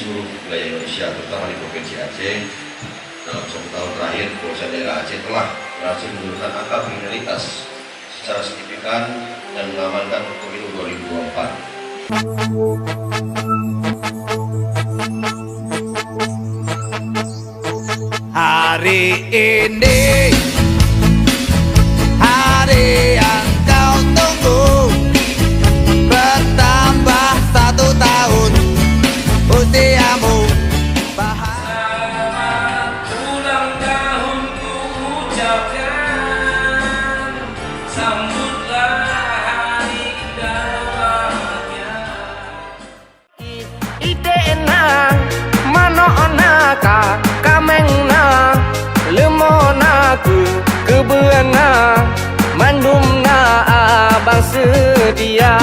seluruh wilayah Indonesia, terutama di Provinsi Aceh. Dalam 1 tahun terakhir, Kepolisian Daerah Aceh telah berhasil menurunkan angka kriminalitas secara signifikan dan mengamankan pemilu 2024. Hari ini hari yang kau tunggu, bertambah 1 tahun usiamu. Selamat ulang tahun ku ucapkan, sambutlah hari indah bahagia. Idena manoonaka kamengna lemonaku kebeana mandumna abang sedia.